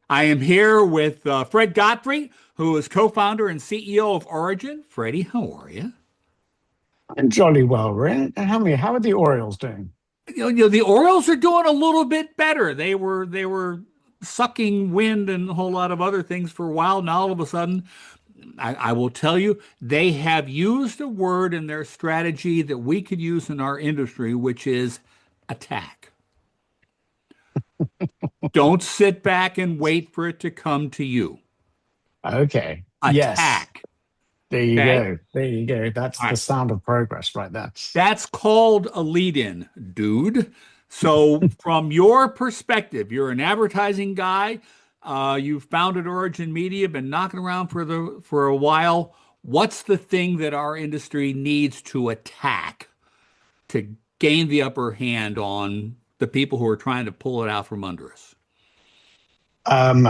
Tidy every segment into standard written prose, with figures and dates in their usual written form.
I am here with Fred Godfrey, who is co-founder and CEO of Origin. Freddie, how are you? I'm jolly well, Rin. And how are the Orioles doing? The Orioles are doing a little bit better. They were sucking wind and a whole lot of other things for a while. Now all of a sudden, I will tell you, they have used a word in their strategy that we could use in our industry, which is attack. Don't sit back and wait for it to come to you. Okay. Yes. Attack. There you Okay. go. There you go. That's All the right. sound of progress right there. That's called a lead-in, dude. So, from your perspective, you're an advertising guy. You've founded Origin Media, been knocking around for a while. What's the thing that our industry needs to attack to gain the upper hand on the people who are trying to pull it out from under us? Um,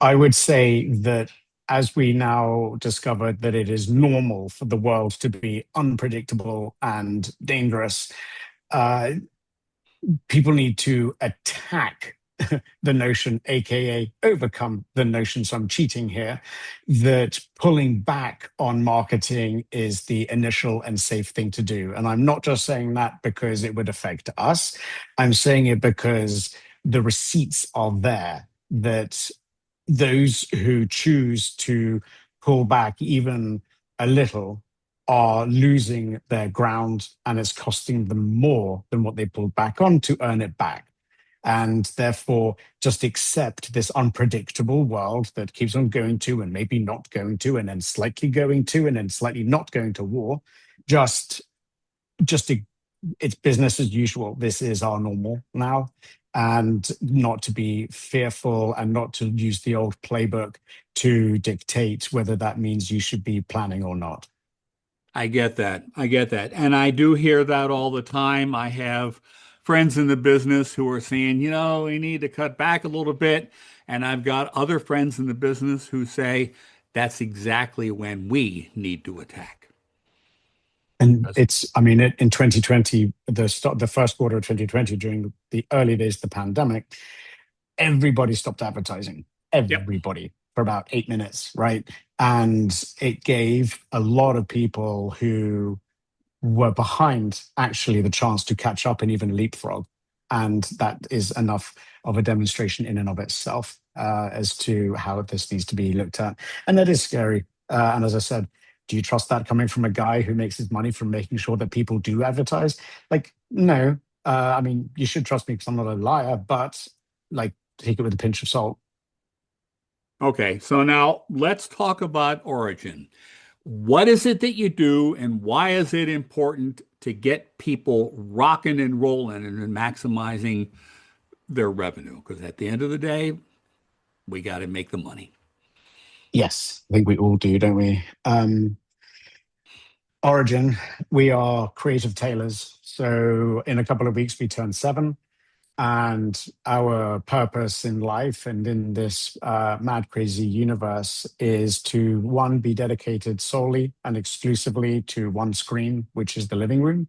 I would say that as we now discovered that it is normal for the world to be unpredictable and dangerous, uh, people need to attack the notion, aka overcome the notion, so I'm cheating here, that pulling back on marketing is the initial and safe thing to do. And I'm not just saying that because it would affect us, I'm saying it because the receipts are there that those who choose to pull back even a little are losing their ground, and it's costing them more than what they pulled back on to earn it back. And therefore, just accept this unpredictable world that keeps on going to and maybe not going to, and then slightly going to, and then slightly not going to war. Just, just it's business as usual. This is our normal now, and not to be fearful and not to use the old playbook to dictate whether that means you should be planning or not. I get that. I get that. And I do hear that all the time. I have friends in the business who are saying, we need to cut back a little bit. And I've got other friends in the business who say that's exactly when we need to attack. And I mean, in 2020, the first quarter of 2020, during the early days of the pandemic, everybody stopped advertising. Yep. Everybody for about 8 minutes, right? And it gave a lot of people who were behind actually the chance to catch up and even leapfrog. And that is enough of a demonstration in and of itself as to how this needs to be looked at. And that is scary. And as I said, do you trust that coming from a guy who makes his money from making sure that people do advertise? Like, no. I mean, you should trust me because I'm not a liar, but like, take it with a pinch of salt. Okay, so now let's talk about Origin. What is it that you do, and why is it important to get people rocking and rolling and maximizing their revenue? Because at the end of the day, we got to make the money. Yes, I think we all do, don't we? Origin, we are creative tailors. So in a couple of weeks, we turn 7. And our purpose in life and in this mad, crazy universe is to, one, be dedicated solely and exclusively to one screen, which is the living room,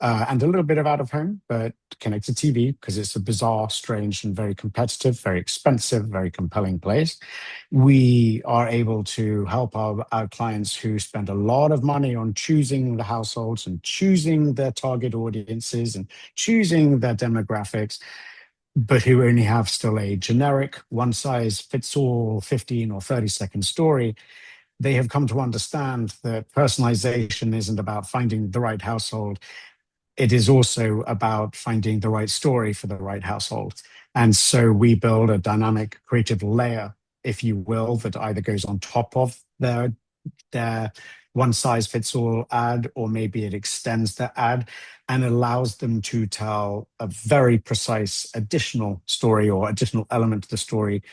and a little bit of out of home, but connected TV, because it's a bizarre, strange, and very competitive, very expensive, very compelling place. We are able to help our clients who spend a lot of money on choosing the households and choosing their target audiences and choosing their demographics, but who only have still a generic one size fits all 15 or 30-second story. They have come to understand that personalization isn't about finding the right household. It is also about finding the right story for the right household. And so we build a dynamic creative layer, if you will, that either goes on top of their one size fits all ad, or maybe it extends the ad and allows them to tell a very precise additional story or additional element to the story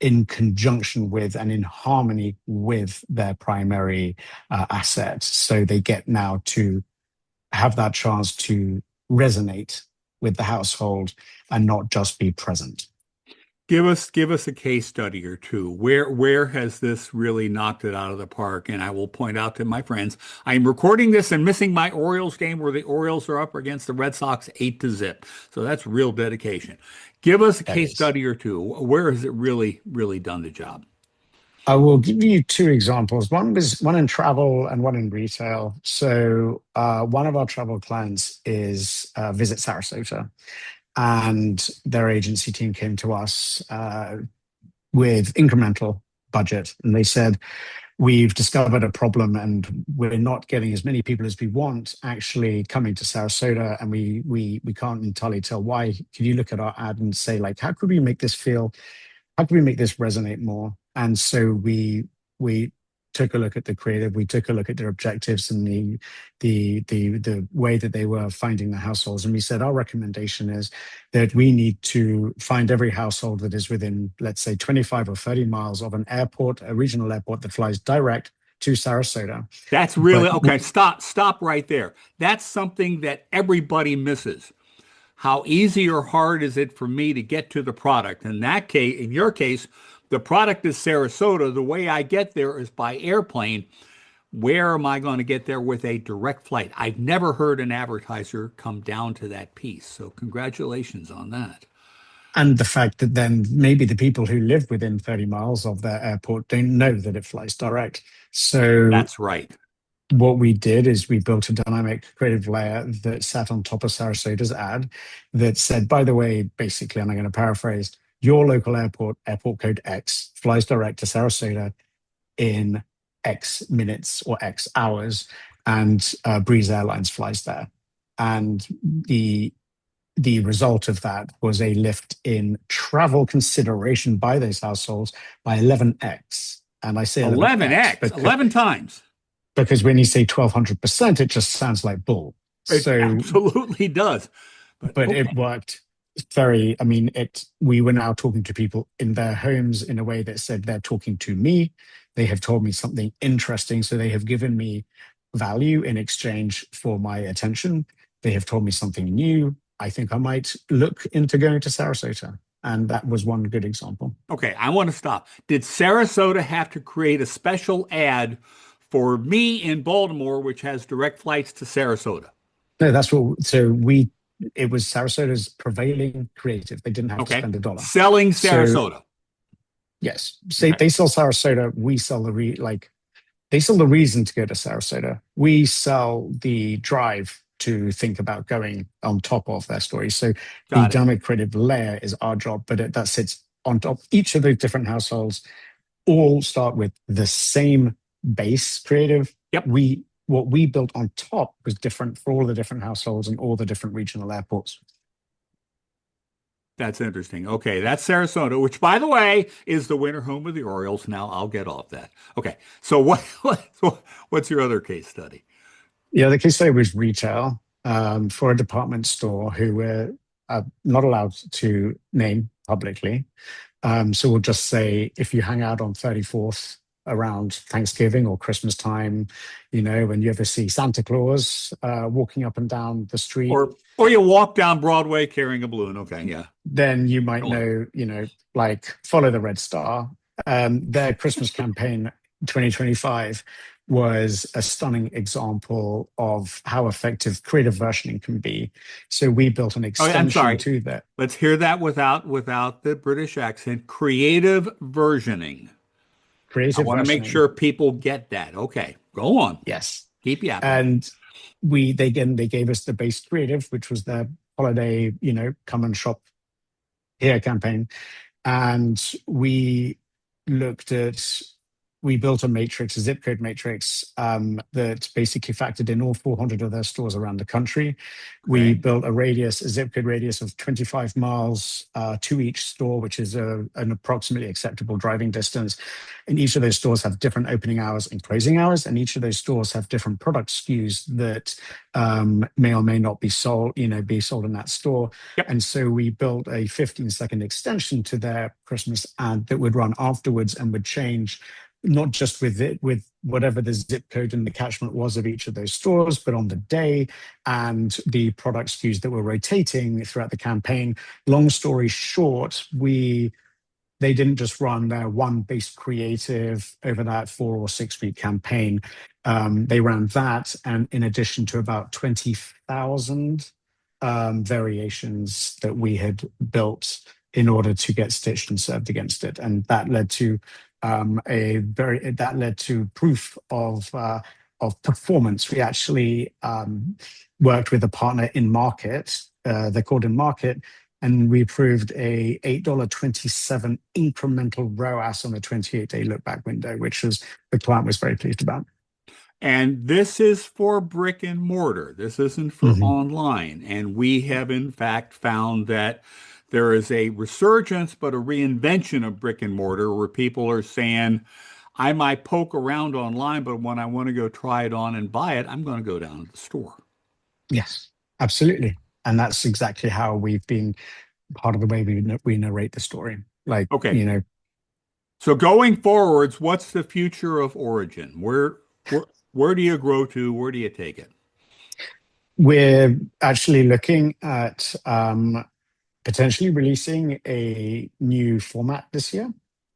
in conjunction with and in harmony with their primary asset. So they get now to have that chance to resonate with the household and not just be present. Give us a case study or two. Where has this really knocked it out of the park? And I will point out to my friends, I am recording this and missing my Orioles game where the Orioles are up against the Red Sox 8-0. So that's real dedication. Give us a That case is. study or two. Where has it really done the job? I will give you two examples. One was one in travel and one in retail. So one of our travel clients is Visit Sarasota, and their agency team came to us with incremental budget, and they said, we've discovered a problem and we're not getting as many people as we want actually coming to Sarasota, and we can't entirely tell why. Can you look at our ad and say, like, how could we make this feel, how can we make this resonate more? And so we took a look at the creative, we took a look at their objectives and the way that they were finding the households. And we said our recommendation is that we need to find every household that is within, let's say, 25 or 30 miles of an airport, a regional airport that flies direct to Sarasota. That's really But okay. Stop right there. That's something that everybody misses. How easy or hard is it for me to get to the product? In that case, in your case, the product is Sarasota. The way I get there is by airplane. Where am I going to get there with a direct flight? I've never heard an advertiser come down to that piece. So congratulations on that. and the fact that then maybe the people who live within 30 miles of their airport don't know that it flies direct. So That's right. what we did is we built a dynamic creative layer that sat on top of Sarasota's ad that said, by the way, basically, and I'm going to paraphrase, your local airport, airport code X, flies direct to Sarasota in X minutes or X hours, and Breeze Airlines flies there. And the result of that was a lift in travel consideration by those households by 11x. And I say 11x 11x, 11 times. because when you say 1200%, it just sounds like bull. It So, absolutely does. But but okay. it worked very, I mean, we were now talking to people in their homes in a way that said they're talking to me. They have told me something interesting. So they have given me value in exchange for my attention. They have told me something new. I think I might look into going to Sarasota. And that was one good example. Okay, I want to stop. Did Sarasota have to create a special ad for me in Baltimore, which has direct flights to Sarasota? No, it was Sarasota's prevailing creative. They didn't have to Okay. spend a dollar. Selling So Sarasota. yes, Okay. they sell Sarasota. We sell they sell the reason to go to Sarasota. We sell the drive to think about going on top of their story. So the Got it. dynamic creative layer is our job, but that sits on top. Each of those different households all start with the same base creative. Yep. What we built on top was different for all the different households and all the different regional airports. That's interesting. Okay, that's Sarasota, which, by the way, is the winter home of the Orioles. Now I'll get off that. Okay, so what's your other case study? Yeah, the case study was retail for a department store who were not allowed to name publicly. So we'll just say if you hang out on 34th around Thanksgiving or Christmas time, when you ever see Santa Claus walking up and down the street, Or you walk down Broadway carrying a balloon. Okay, yeah. then you might Go on. know, like follow the Red Star. Their Christmas campaign 2025 was a stunning example of how effective creative versioning can be. So we built an Oh, I'm extension sorry. to that. Let's hear that without the British accent. Creative versioning. I Creative want to make versioning, sure people get that. Okay, go on. yes. Keep yapping. And they gave us the base creative, which was their holiday, come and shop here campaign. And looked at we built a matrix, a zip code matrix, that basically factored in all 400 of their stores around the country. We Okay. built a zip code radius of 25 miles to each store, which is an approximately acceptable driving distance. And each of those stores have different opening hours and closing hours, and each of those stores have different product SKUs that may or may not be sold in that store. Yep. And so we built a 15-second extension to their Christmas ad that would run afterwards and would change not just with whatever the zip code and the catchment was of each of those stores, but on the day and the product SKUs that were rotating throughout the campaign. Long story short, we they didn't just run their one base creative over that 4 or 6 week campaign. They ran that, and in addition to about 20,000 variations that we had built in order to get stitched and served against it, and that led to proof of performance. We actually worked with a partner in market. They're called in market, and we proved a $8.27 incremental ROAS on a 28-day look back window, which was the client was very pleased about. And this is for brick and mortar. This isn't for Mhm. online. And we have, in fact, found that there is a resurgence, but a reinvention of brick and mortar where people are saying, I might poke around online, but when I want to go try it on and buy it, I'm going to go down to the store. Yes, absolutely. And that's exactly how we've been part of the way we narrate the story. Like, Okay. So going forwards, what's the future of Origin? Where do you grow to? Where do you take it? we're actually looking at potentially releasing a new format this year.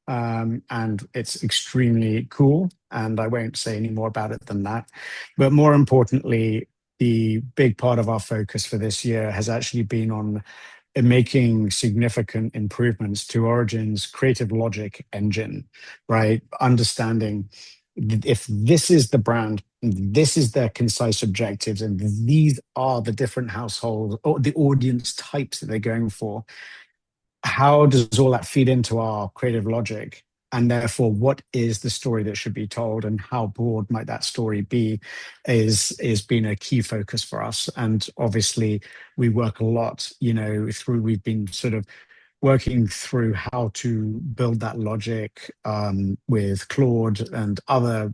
And it's extremely cool. And I won't say any more about it than that. But more importantly, the big part of our focus for this year has actually been on making significant improvements to Origin's creative logic engine, right? Understanding if this is the brand, this is their concise objectives, and these are the different households or the audience types that they're going for, how does all that feed into our creative logic? And therefore, what is the story that should be told, and how broad might that story be, is been a key focus for us. And obviously, we work a lot, we've been sort of working through how to build that logic with Claude and other,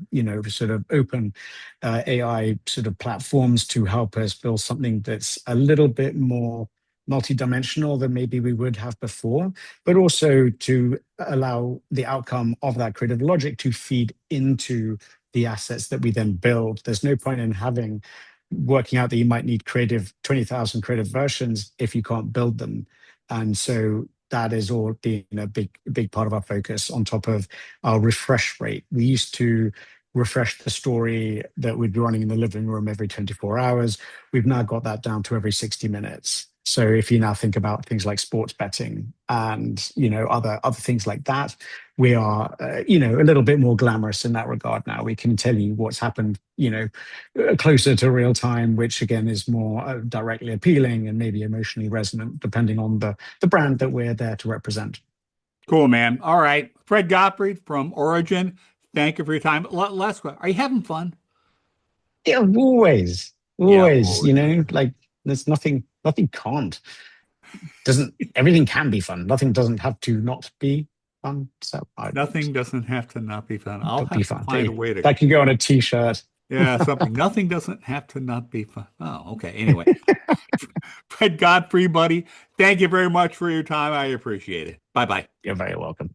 sort of open AI sort of platforms to help us build something that's a little bit more multidimensional than maybe we would have before, but also to allow the outcome of that creative logic to feed into the assets that we then build. There's no point in working out that you might need 20,000 creative versions if you can't build them. And so that is all being a big part of our focus on top of our refresh rate. We used to refresh the story that we'd be running in the living room every 24 hours. We've now got that down to every 60 minutes. So if you now think about things like sports betting and other things like that, we are a little bit more glamorous in that regard now. We can tell you what's happened closer to real time, which again is more directly appealing and maybe emotionally resonant, depending on the brand that we're there to represent. Cool, man. All right. Fred Godfrey from Origin. Thank you for your time. Last question. Are you having fun? Yeah, always, Yeah, always. always. Like there's nothing can't doesn't everything can be fun. Nothing doesn't have to not be fun. So Nothing doesn't have to not be fun. I'll be have to fun. find a way to, That can go on a t-shirt. yeah, something. Nothing doesn't have to not be fun. Oh, okay. Anyway, Fred Godfrey, buddy, thank you very much for your time. I appreciate it. Bye bye. You're very welcome.